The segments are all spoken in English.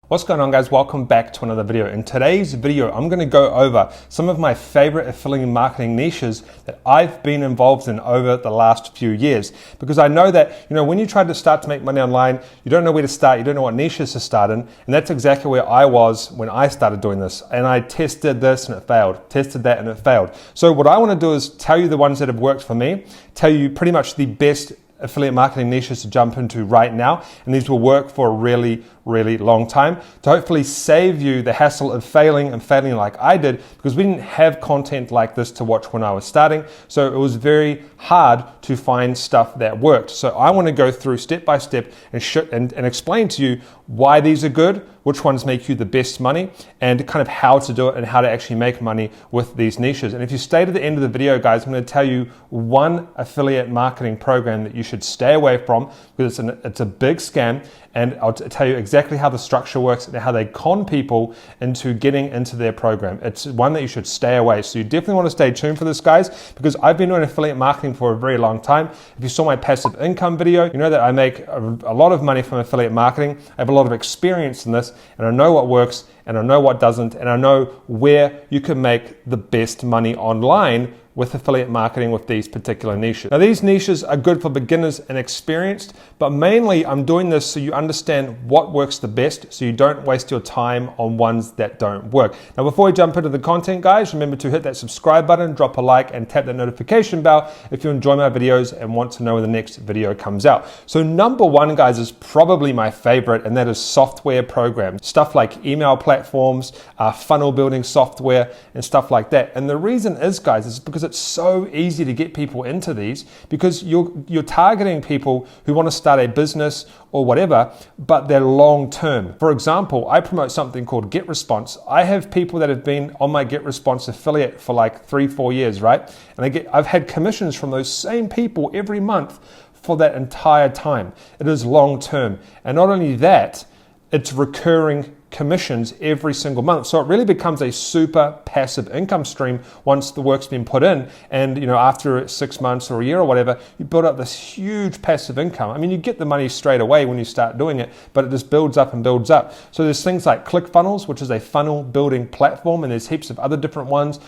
What's going on, guys? Welcome back to another video. In today's video, I'm going to go over some of my favorite affiliate marketing niches that I've been involved in over the last few years. Because I know that, when you try to start to make money online, you don't know where to start, you don't know what niches to start in. And that's exactly where I was when I started doing this. And I tested this and it failed, tested that and it failed. So what I want to do is tell you the ones that have worked for me, tell you pretty much the best affiliate marketing niches to jump into right now, and these will work for a really long time to hopefully save you the hassle of failing like I did, because we didn't have content like this to watch when I was starting, so it was very hard to find stuff that worked. So I want to go through step by step and explain to you why these are good, which ones make you the best money, and kind of how to do it and how to actually make money with these niches. And if you stay to the end of the video, guys, I'm going to tell you one affiliate marketing program that you should stay away from, because it's a big scam, and I'll tell you exactly how the structure works and how they con people into getting into their program. It's one that you should stay away. So you definitely want to stay tuned for this, guys, because I've been doing affiliate marketing for a very long time. If you saw my passive income video, you know that I make a lot of money from affiliate marketing. I have a lot of experience in this, and I know what works and I know what doesn't, and I know where you can make the best money online with affiliate marketing with these particular niches. Now, these niches are good for beginners and experienced, but mainly I'm doing this so you understand what works the best, so you don't waste your time on ones that don't work. Now, before we jump into the content, guys, remember to hit that subscribe button, drop a like, and tap that notification bell if you enjoy my videos and want to know when the next video comes out. So number one, guys, is probably my favorite, and that is software programs. Stuff like email platforms, funnel building software, and stuff like that. And the reason is, guys, is because it's so easy to get people into these, because you're targeting people who want to start a business or whatever, but they're long term. For example, I promote something called GetResponse. I have people that have been on my GetResponse affiliate for like 3-4 years, right? And I've had commissions from those same people every month for that entire time. It is long term. And not only that, it's recurring commissions every single month. So it really becomes a super passive income stream once the work's been put in. And after 6 months or a year or whatever, you build up this huge passive income. I mean, you get the money straight away when you start doing it, but it just builds up and builds up. So there's things like ClickFunnels, which is a funnel building platform, and there's heaps of other different ones.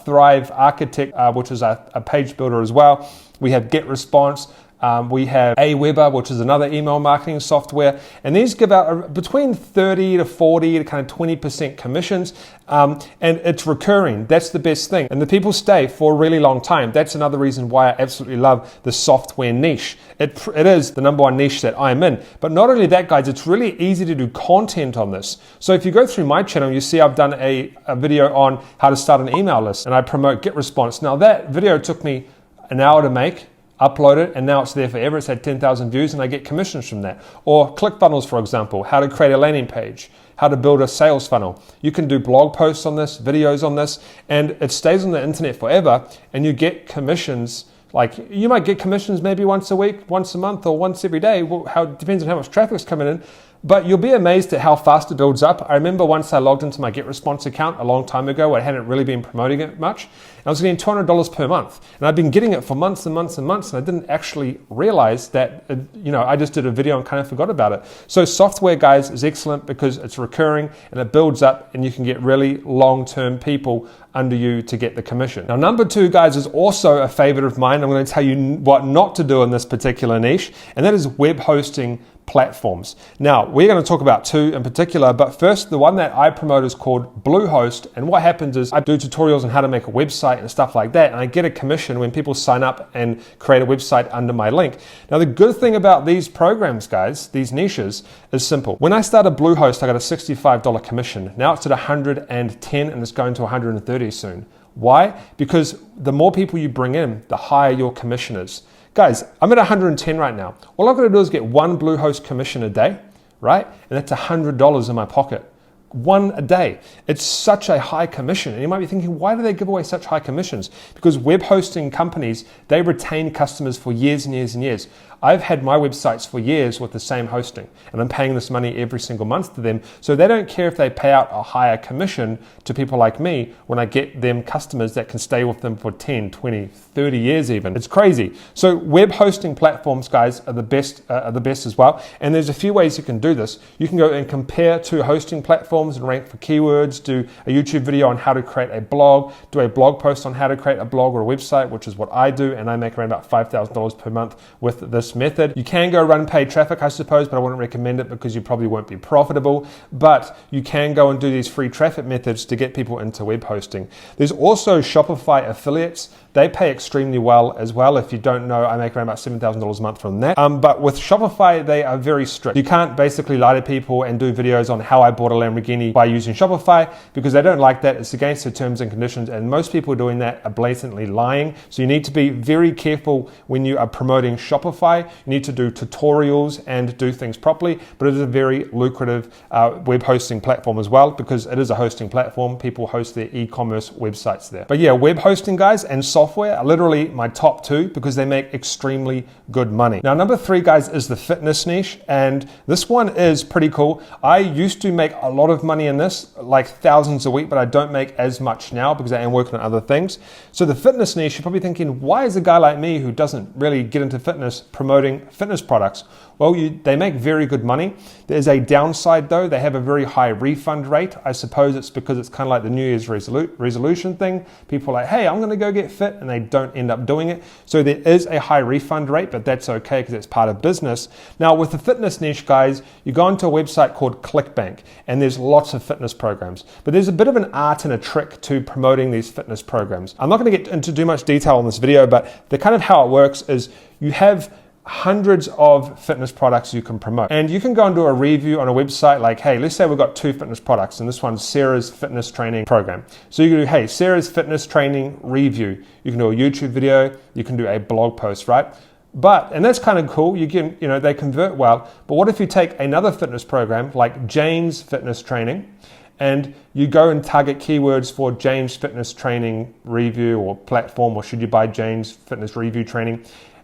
Thrive Architect, which is a page builder as well. We have GetResponse. We have Aweber, which is another email marketing software, and these give out between 30 to 40 to kind of 20% commissions, and it's recurring. That's the best thing, and the people stay for a really long time. That's another reason why I absolutely love the software niche. It is the number one niche that I'm in. But not only that, guys, it's really easy to do content on this. So if you go through my channel, you see I've done a video on how to start an email list, and I promote GetResponse. Now, that video took me an hour to make, upload it, and now it's there forever. It's had 10,000 views and I get commissions from that. Or ClickFunnels, for example, how to create a landing page, how to build a sales funnel. You can do blog posts on this, videos on this, and it stays on the internet forever, and you get commissions. Like, you might get commissions maybe once a week, once a month, or once every day. Well, it depends on how much traffic's coming in. But you'll be amazed at how fast it builds up. I remember once I logged into my GetResponse account a long time ago, I hadn't really been promoting it much, and I was getting $200 per month. And I'd been getting it for months and months and months, and I didn't actually realize that, I just did a video and kind of forgot about it. So software, guys, is excellent because it's recurring and it builds up, and you can get really long-term people under you to get the commission. Now, number two, guys, is also a favorite of mine. I'm going to tell you what not to do in this particular niche, and that is web hosting platforms. Now, we're going to talk about two in particular, but first, the one that I promote is called Bluehost, and what happens is I do tutorials on how to make a website and stuff like that, and I get a commission when people sign up and create a website under my link. Now, the good thing about these programs, guys, these niches, is simple. When I started Bluehost, I got a $65 commission. Now it's at 110, and it's going to 130 soon. Why? Because the more people you bring in, the higher your commission is. Guys, I'm at 110 right now. All I've got to do is get one Bluehost commission a day, right? And that's $100 in my pocket. One a day. It's such a high commission. And you might be thinking, why do they give away such high commissions? Because web hosting companies, they retain customers for years and years and years. I've had my websites for years with the same hosting, and I'm paying this money every single month to them. So they don't care if they pay out a higher commission to people like me when I get them customers that can stay with them for 10, 20, 30 years even. It's crazy. So web hosting platforms, guys, are the best as well. And there's a few ways you can do this. You can go and compare two hosting platforms and rank for keywords, do a YouTube video on how to create a blog, do a blog post on how to create a blog or a website, which is what I do, and I make around about $5,000 per month with this method. You can go run paid traffic, I suppose, but I wouldn't recommend it because you probably won't be profitable. But you can go and do these free traffic methods to get people into web hosting. There's also Shopify affiliates. They pay extremely well as well. If you don't know, I make around about $7,000 a month from that. But with Shopify, they are very strict. You can't basically lie to people and do videos on how I bought a Lamborghini by using Shopify because they don't like that. It's against the terms and conditions, and most people doing that are blatantly lying. So you need to be very careful when you are promoting Shopify. You need to do tutorials and do things properly, but it is a very lucrative web hosting platform as well because it is a hosting platform. People host their e-commerce websites there. But yeah, web hosting, guys, and software are literally my top two because they make extremely good money. Now, number three, guys, is the fitness niche, and this one is pretty cool. I used to make a lot of money in this, like thousands a week, but I don't make as much now because I am working on other things. So the fitness niche, you're probably thinking, why is a guy like me who doesn't really get into fitness promoting fitness products? Well, they make very good money. There's a downside though. They have a very high refund rate. I suppose it's because it's kind of like the New Year's resolution thing. People are like, hey, I'm going to go get fit, and they don't end up doing it. So there is a high refund rate, but that's okay because it's part of business. Now with the fitness niche, guys, you go into a website called ClickBank, and there's lots of fitness programs. But there's a bit of an art and a trick to promoting these fitness programs. I'm not going to get into too much detail on this video, but the kind of how it works is you have hundreds of fitness products you can promote. And you can go and do a review on a website like, hey, let's say we've got two fitness products, and this one's Sarah's fitness training program. So you can do, hey, Sarah's fitness training review. You can do a YouTube video, you can do a blog post, right? And that's kind of cool. You can, they convert well. But what if you take another fitness program like Jane's fitness training, and you go and target keywords for Jane's fitness training review or platform, or should you buy Jane's fitness review training?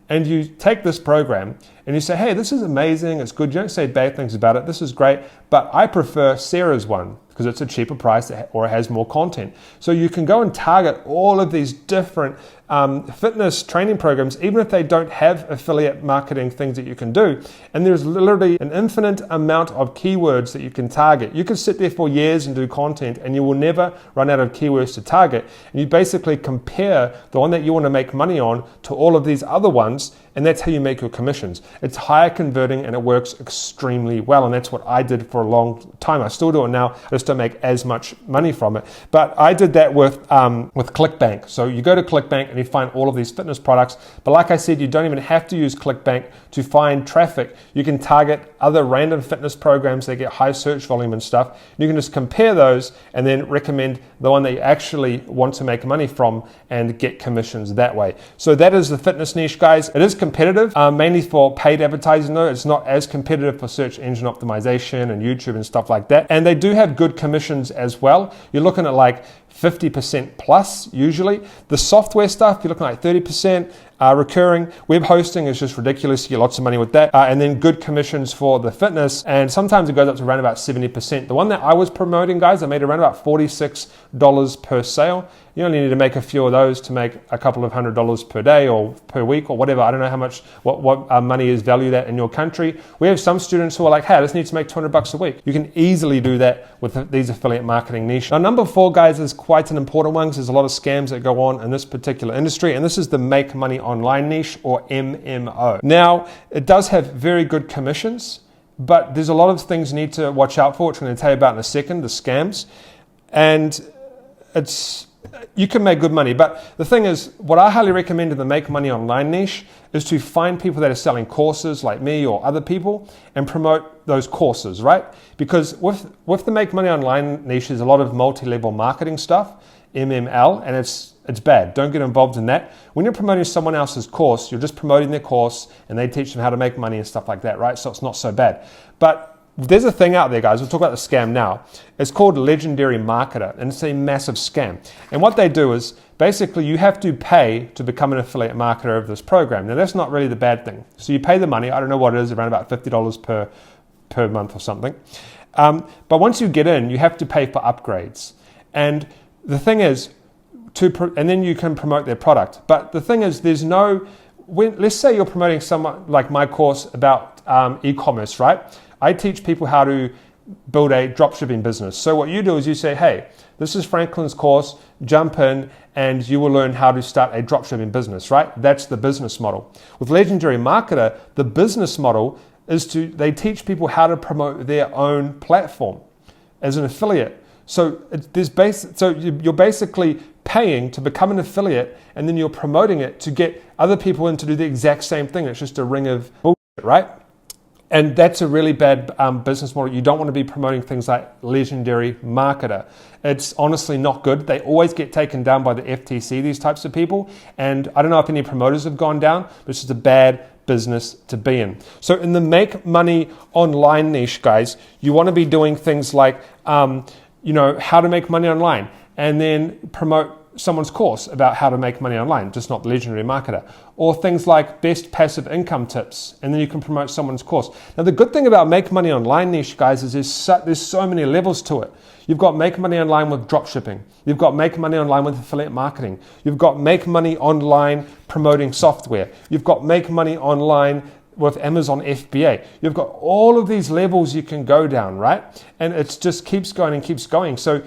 And you take this program and you say, hey, this is amazing, it's good. You don't say bad things about it, this is great, but I prefer Sarah's one because it's a cheaper price or it has more content. So you can go and target all of these different fitness training programs, even if they don't have affiliate marketing things that you can do. And there's literally an infinite amount of keywords that you can target. You can sit there for years and do content and you will never run out of keywords to target. And you basically compare the one that you want to make money on to all of these other ones, and that's how you make your commissions. It's higher converting and it works extremely well, and that's what I did for a long time. I still do it now, I just don't make as much money from it. But I did that with ClickBank. So you go to ClickBank and you find all of these fitness products. But like I said, you don't even have to use ClickBank to find traffic. You can target other random fitness programs that get high search volume and stuff. You can just compare those and then recommend the one that you actually want to make money from and get commissions that way. So that is the fitness niche, guys. It is competitive, mainly for paid advertising though. It's not as competitive for search engine optimization and YouTube and stuff like that. And they do have good commissions as well. You're looking at like 50% plus usually. The software stuff, you're looking at like 30%. Recurring. Web hosting is just ridiculous. You get lots of money with that. And then good commissions for the fitness. And sometimes it goes up to around about 70%. The one that I was promoting, guys, I made around about $46 per sale. You only need to make a few of those to make a couple of $100 per day or per week or whatever. I don't know how much, what money is valued at in your country. We have some students who are like, hey, I just need to make $200 a week. You can easily do that with these affiliate marketing niche. Now, number 4, guys, is quite an important one because there's a lot of scams that go on in this particular industry. And this is the make money online niche, or MMO. Now, it does have very good commissions, but there's a lot of things you need to watch out for, which I'm going to tell you about in a second, the scams. And you can make good money, but the thing is, what I highly recommend in the make money online niche is to find people that are selling courses like me or other people and promote those courses, right? Because with the make money online niche, there's a lot of multi-level marketing stuff, MML, and it's bad. Don't get involved in that. When you're promoting someone else's course, you're just promoting their course and they teach them how to make money and stuff like that, right? So it's not so bad. But there's a thing out there, guys, we'll talk about the scam now. It's called Legendary Marketer, and it's a massive scam. And what they do is, basically, you have to pay to become an affiliate marketer of this program. Now, that's not really the bad thing. So you pay the money, I don't know what it is, around about $50 per month or something. But once you get in, you have to pay for upgrades. And the thing is, and then you can promote their product. But the thing is, let's say you're promoting someone like my course about e-commerce, right? I teach people how to build a dropshipping business. So what you do is you say, hey, this is Franklin's course, jump in and you will learn how to start a dropshipping business, right? That's the business model. With Legendary Marketer, the business model is they teach people how to promote their own platform as an affiliate. So you're basically paying to become an affiliate, and then you're promoting it to get other people in to do the exact same thing. It's just a ring of bullshit, right? And that's a really bad business model. You don't want to be promoting things like Legendary Marketer. It's honestly not good. They always get taken down by the FTC, these types of people. And I don't know if any promoters have gone down, but it's just a bad business to be in. So in the make money online niche, guys, you want to be doing things like, how to make money online, and then promote someone's course about how to make money online, just not the Legendary Marketer. Or things like best passive income tips, and then you can promote someone's course. Now, the good thing about make money online niche, guys, is there's so many levels to it. You've got make money online with dropshipping. You've got make money online with affiliate marketing. You've got make money online promoting software. You've got make money online with Amazon FBA. You've got all of these levels you can go down, right? And it just keeps going and keeps going. So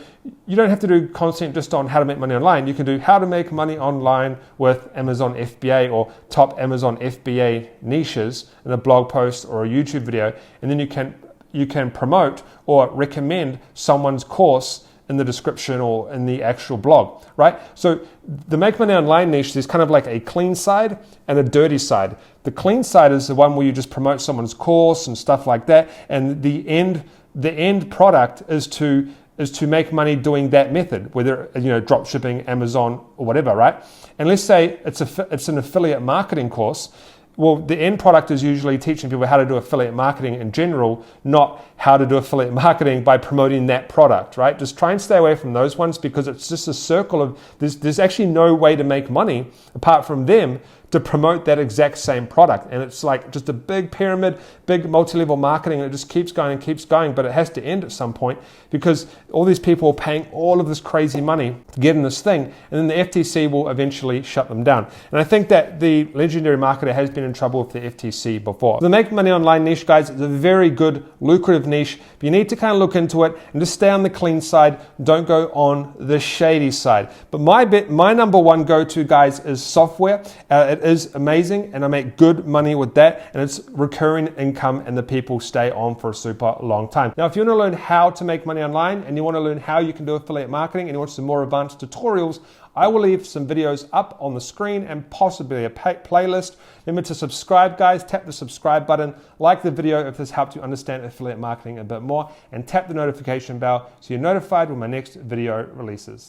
you don't have to do content just on how to make money online. You can do how to make money online with Amazon FBA or top Amazon FBA niches in a blog post or a YouTube video. And then you can promote or recommend someone's course in the description or in the actual blog, right? So the make money online niche, there's kind of like a clean side and a dirty side. The clean side is the one where you just promote someone's course and stuff like that, and the end product is to make money doing that method, whether drop shipping, Amazon, or whatever, right? And let's say it's an affiliate marketing course. Well, the end product is usually teaching people how to do affiliate marketing in general, not how to do affiliate marketing by promoting that product, right? Just try and stay away from those ones, because it's just a circle of, there's actually no way to make money apart from them to promote that exact same product. And it's like just a big pyramid, big multi-level marketing, and it just keeps going and keeps going, but it has to end at some point, because all these people are paying all of this crazy money to get in this thing, and then the FTC will eventually shut them down. And I think that the Legendary Marketer has been in trouble with the FTC before. The make money online niche, guys, is a very good, lucrative niche, but you need to kind of look into it and just stay on the clean side. Don't go on the shady side. But my number one go-to, guys, is software. It is amazing, and I make good money with that, and it's recurring income, and the people stay on for a super long time. Now, if you want to learn how to make money online, and you want to learn how you can do affiliate marketing, and you want some more advanced tutorials, I will leave some videos up on the screen and possibly a playlist. Remember to subscribe, guys. Tap the subscribe button, like the video if this helped you understand affiliate marketing a bit more, and tap the notification bell so you're notified when my next video releases.